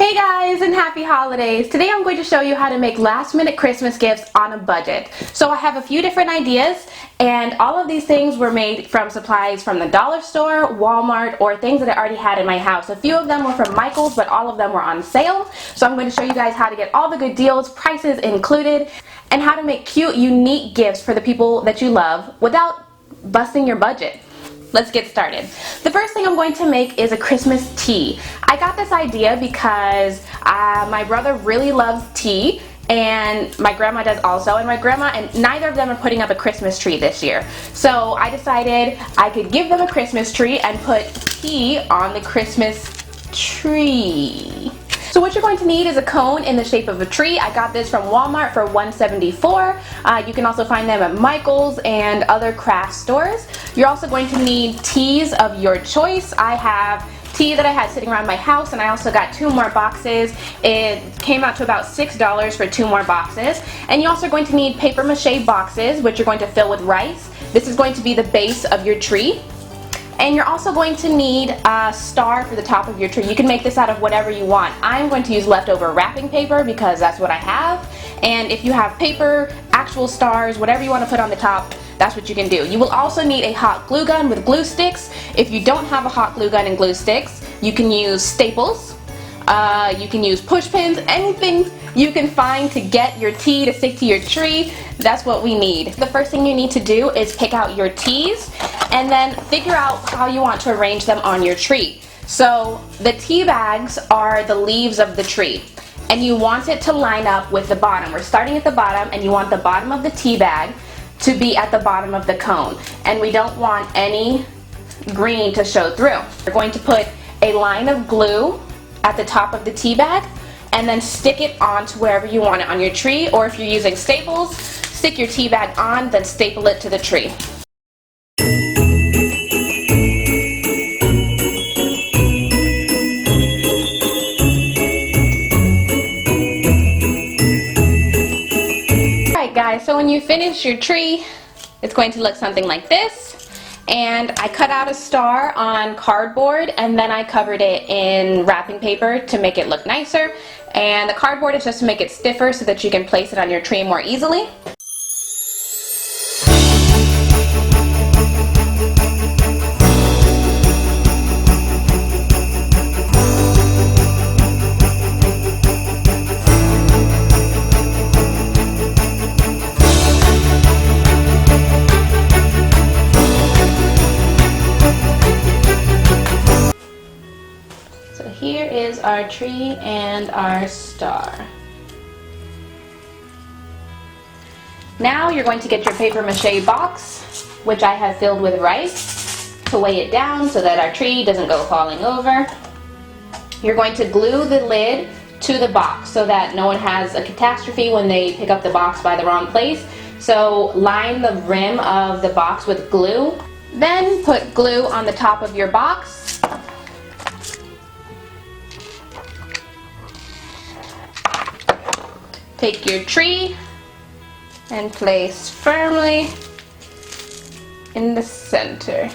Hey guys, and happy holidays! Today I'm going to show you how to make last-minute Christmas gifts on a budget. So I have a few different ideas, and all of these things were made from supplies from the dollar store, Walmart, or things that I already had in my house. A few of them were from Michael's, but all of them were on sale. So I'm going to show you guys how to get all the good deals, prices included, and how to make cute, unique gifts for the people that you love without busting your budget. Let's get started. The first thing I'm going to make is a Christmas tea. I got this idea because my brother really loves tea, and my grandma does also, and my grandma and neither of them are putting up a Christmas tree this year. So I decided I could give them a Christmas tree and put tea on the Christmas tree. So what you're going to need is a cone in the shape of a tree. I got this from Walmart for $1.74. You can also find them at Michael's and other craft stores. You're also going to need teas of your choice. I have tea that I had sitting around my house, and I also got 2 more boxes. It came out to about $6 for 2 more boxes. And you're also going to need paper mache boxes, which you're going to fill with rice. This is going to be the base of your tree. And you're also going to need a star for the top of your tree. You can make this out of whatever you want. I'm going to use leftover wrapping paper because that's what I have. And if you have paper, actual stars, whatever you want to put on the top, that's what you can do. You will also need a hot glue gun with glue sticks. If you don't have a hot glue gun and glue sticks, you can use staples. You can use push pins, anything you can find to get your tea to stick to your tree. That's what we need. The first thing you need to do is pick out your teas and then figure out how you want to arrange them on your tree. So the tea bags are the leaves of the tree, and you want it to line up with the bottom. We're starting at the bottom, and you want the bottom of the tea bag to be at the bottom of the cone, and we don't want any green to show through. We're going to put a line of glue at the top of the tea bag and then stick it on to wherever you want it on your tree, or if you're using staples, stick your tea bag on, then staple it to the tree. Alright guys, so when you finish your tree, it's going to look something like this. And I cut out a star on cardboard, and then I covered it in wrapping paper to make it look nicer. And the cardboard is just to make it stiffer so that you can place it on your tree more easily. Here is our tree and our star. Now you're going to get your paper mache box, which I have filled with rice, to weigh it down so that our tree doesn't go falling over. You're going to glue the lid to the box so that no one has a catastrophe when they pick up the box by the wrong place. So line the rim of the box with glue. Then put glue on the top of your box. Take your tree and place firmly in the center.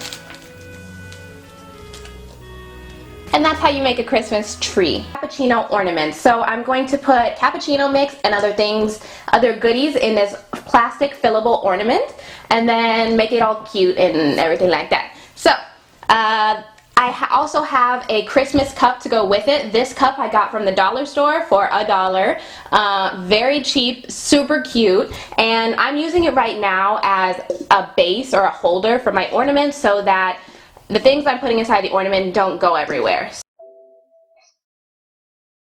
And that's how you make a Christmas tree. Cappuccino ornaments. So I'm going to put cappuccino mix and other things, other goodies in this plastic fillable ornament, and then make it all cute and everything like that. So, I also have a Christmas cup to go with it. This cup I got from the dollar store for $1. Very cheap, super cute, and I'm using it right now as a base or a holder for my ornaments so that the things I'm putting inside the ornament don't go everywhere.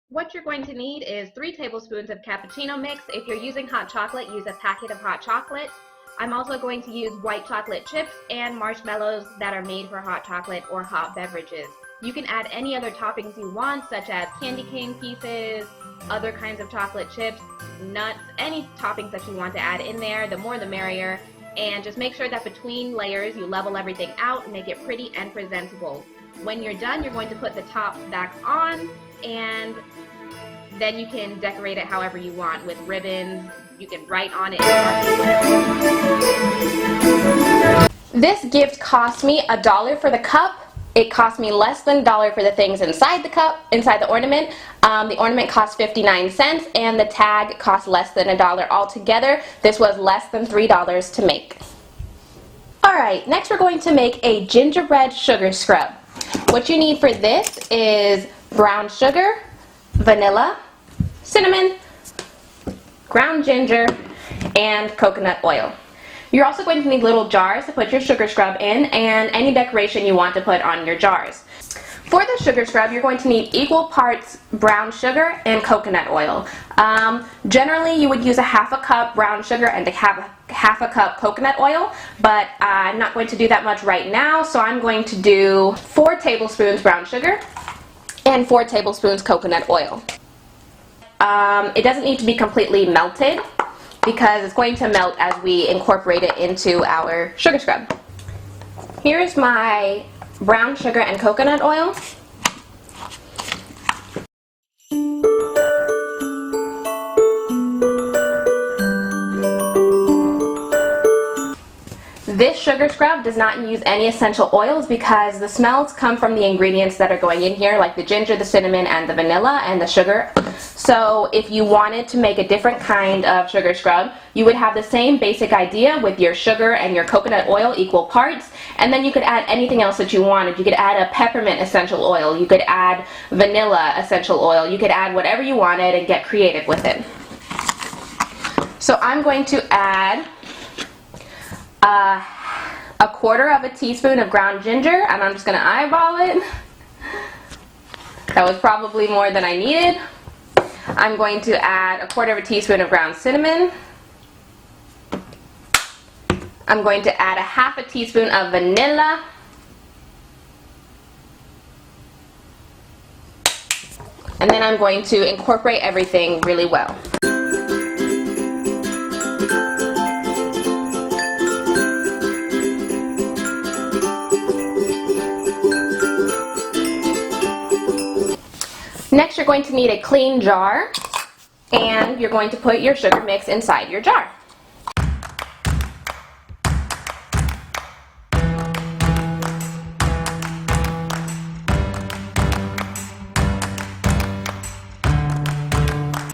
What you're going to need is 3 tablespoons of cappuccino mix. If you're using hot chocolate, use a packet of hot chocolate. I'm also going to use white chocolate chips and marshmallows that are made for hot chocolate or hot beverages. You can add any other toppings you want, such as candy cane pieces, other kinds of chocolate chips, nuts, any toppings that you want to add in there. The more the merrier. And just make sure that between layers you level everything out and make it pretty and presentable. When you're done, you're going to put the top back on, and then you can decorate it however you want with ribbons. You can write on it. This gift cost me $1 for the cup It cost me less than $1 for the things inside the cup, inside the ornament. The ornament cost 59 cents and the tag cost less than $1 altogether. This was less than $3 to make. Alright, next we're going to make a gingerbread sugar scrub. What you need for this is brown sugar, vanilla, cinnamon, ground ginger, and coconut oil. You're also going to need little jars to put your sugar scrub in and any decoration you want to put on your jars. For the sugar scrub, you're going to need equal parts brown sugar and coconut oil. Generally, you would use a half a cup brown sugar and half a cup coconut oil, but I'm not going to do that much right now, so I'm going to do 4 tablespoons brown sugar and 4 tablespoons coconut oil. It doesn't need to be completely melted, because it's going to melt as we incorporate it into our sugar scrub. Here's my brown sugar and coconut oil. This sugar scrub does not use any essential oils because the smells come from the ingredients that are going in here, like the ginger, the cinnamon, and the vanilla, and the sugar. So if you wanted to make a different kind of sugar scrub, you would have the same basic idea with your sugar and your coconut oil equal parts, and then you could add anything else that you wanted. You could add a peppermint essential oil, you could add vanilla essential oil, you could add whatever you wanted and get creative with it. So I'm going to add a quarter of a teaspoon of ground ginger, and I'm just going to eyeball it. That was probably more than I needed. I'm going to add a quarter of a teaspoon of ground cinnamon. I'm going to add a half a teaspoon of vanilla. And then I'm going to incorporate everything really well. Next, you're going to need a clean jar, and you're going to put your sugar mix inside your jar.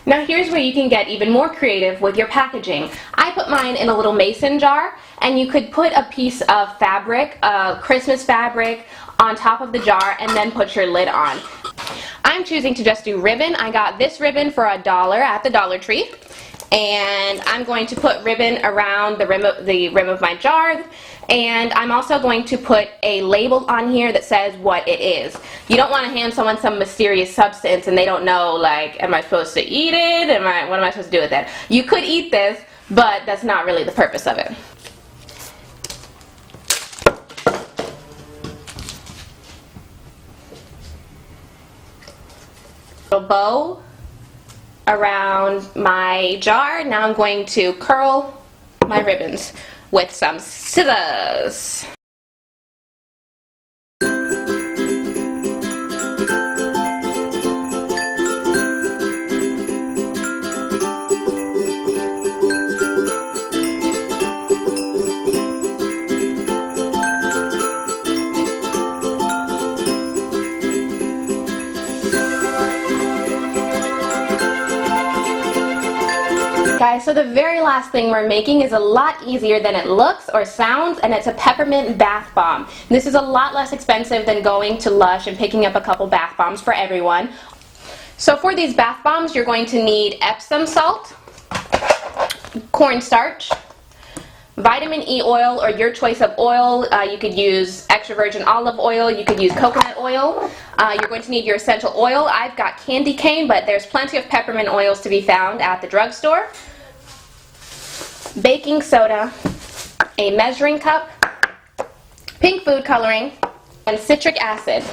Now here's where you can get even more creative with your packaging. I put mine in a little mason jar, and you could put a piece of fabric, Christmas fabric, on top of the jar and then put your lid on. I'm choosing to just do ribbon. I got this ribbon for $1 at the Dollar Tree, and I'm going to put ribbon around the rim of my jar, and I'm also going to put a label on here that says what it is. You don't want to hand someone some mysterious substance and they don't know, like, am I supposed to eat it? What am I supposed to do with it? You could eat this, but that's not really the purpose of it. A bow around my jar. Now I'm going to curl my ribbons with some scissors. Guys, so the very last thing we're making is a lot easier than it looks or sounds, and it's a peppermint bath bomb. This is a lot less expensive than going to Lush and picking up a couple bath bombs for everyone. So for these bath bombs, you're going to need Epsom salt, cornstarch, vitamin E oil, or your choice of oil. You could use extra virgin olive oil, you could use coconut oil. You're going to need your essential oil. I've got candy cane, but there's plenty of peppermint oils to be found at the drugstore. Baking soda, a measuring cup, pink food coloring, and citric acid.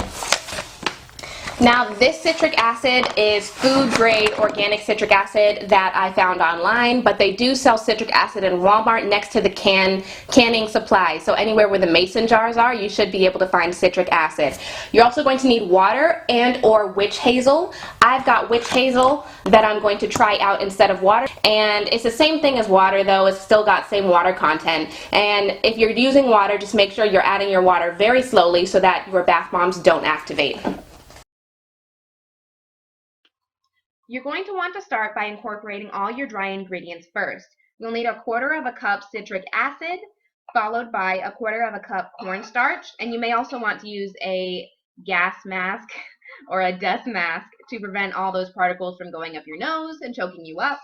Now this citric acid is food grade organic citric acid that I found online, but they do sell citric acid in Walmart next to the canning supplies. So anywhere where the mason jars are, you should be able to find citric acid. You're also going to need water and or witch hazel. I've got witch hazel that I'm going to try out instead of water, and it's the same thing as water though. It's still got same water content, and if you're using water, just make sure you're adding your water very slowly so that your bath bombs don't activate. You're going to want to start by incorporating all your dry ingredients first. You'll need 1/4 cup citric acid, followed by 1/4 cup cornstarch, and you may also want to use a gas mask or a dust mask to prevent all those particles from going up your nose and choking you up.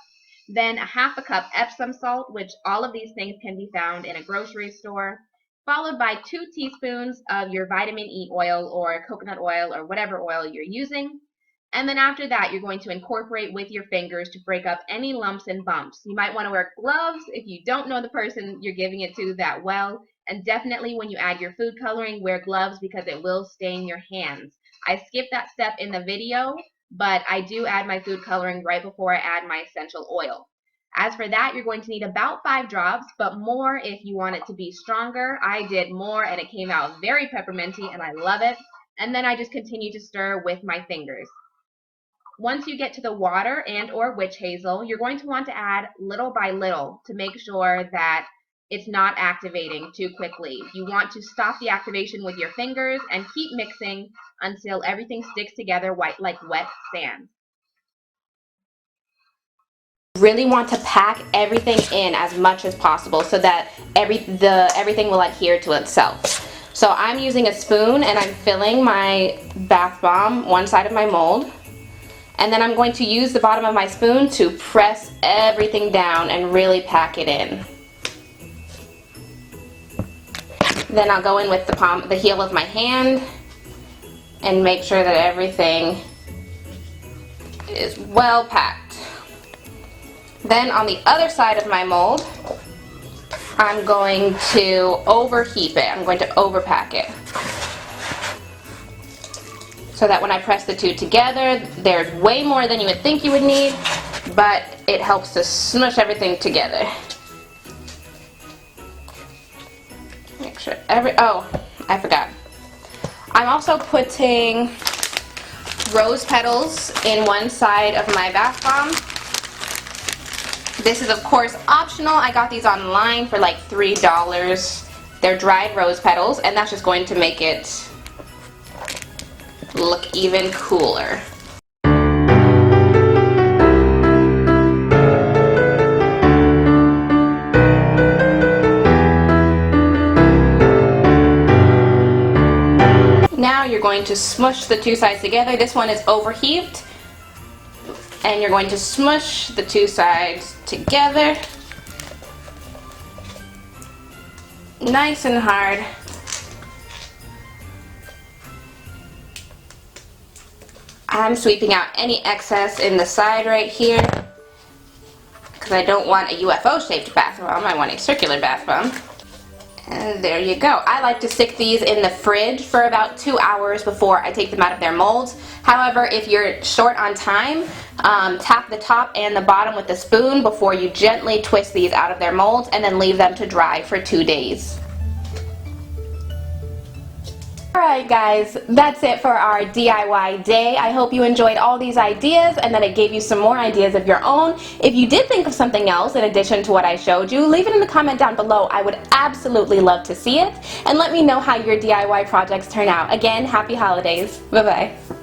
Then 1/2 cup Epsom salt, which all of these things can be found in a grocery store, followed by 2 teaspoons of your vitamin E oil or coconut oil or whatever oil you're using. And then after that, you're going to incorporate with your fingers to break up any lumps and bumps. You might want to wear gloves if you don't know the person you're giving it to that well. And definitely when you add your food coloring, wear gloves because it will stain your hands. I skipped that step in the video, but I do add my food coloring right before I add my essential oil. As for that, you're going to need about 5 drops, but more if you want it to be stronger. I did more and it came out very pepperminty and I love it. And then I just continue to stir with my fingers. Once you get to the water and or witch hazel, you're going to want to add little by little to make sure that it's not activating too quickly. You want to stop the activation with your fingers and keep mixing until everything sticks together like wet sand. Really want to pack everything in as much as possible so that everything will adhere to itself. So I'm using a spoon and I'm filling my bath bomb one side of my mold. And then I'm going to use the bottom of my spoon to press everything down and really pack it in. Then I'll go in with the heel of my hand and make sure that everything is well packed. Then on the other side of my mold, I'm going to overheap it. I'm going to overpack it, so that when I press the two together, there's way more than you would think you would need, but it helps to smush everything together. Make sure oh, I forgot. I'm also putting rose petals in one side of my bath bomb. This is of course optional. I got these online for like $3. They're dried rose petals, and that's just going to make it look even cooler. Now you're going to smush the two sides together. This one is overheaped, and you're going to smush the two sides together nice and hard. I'm sweeping out any excess in the side right here because I don't want a UFO shaped bath bomb. I want a circular bath bomb. And there you go. I like to stick these in the fridge for about 2 hours before I take them out of their molds. However, if you're short on time, tap the top and the bottom with a spoon before you gently twist these out of their molds, and then leave them to dry for 2 days. Alright guys, that's it for our DIY day. I hope you enjoyed all these ideas and that it gave you some more ideas of your own. If you did think of something else in addition to what I showed you, leave it in the comment down below. I would absolutely love to see it. And let me know how your DIY projects turn out. Again, happy holidays. Bye-bye.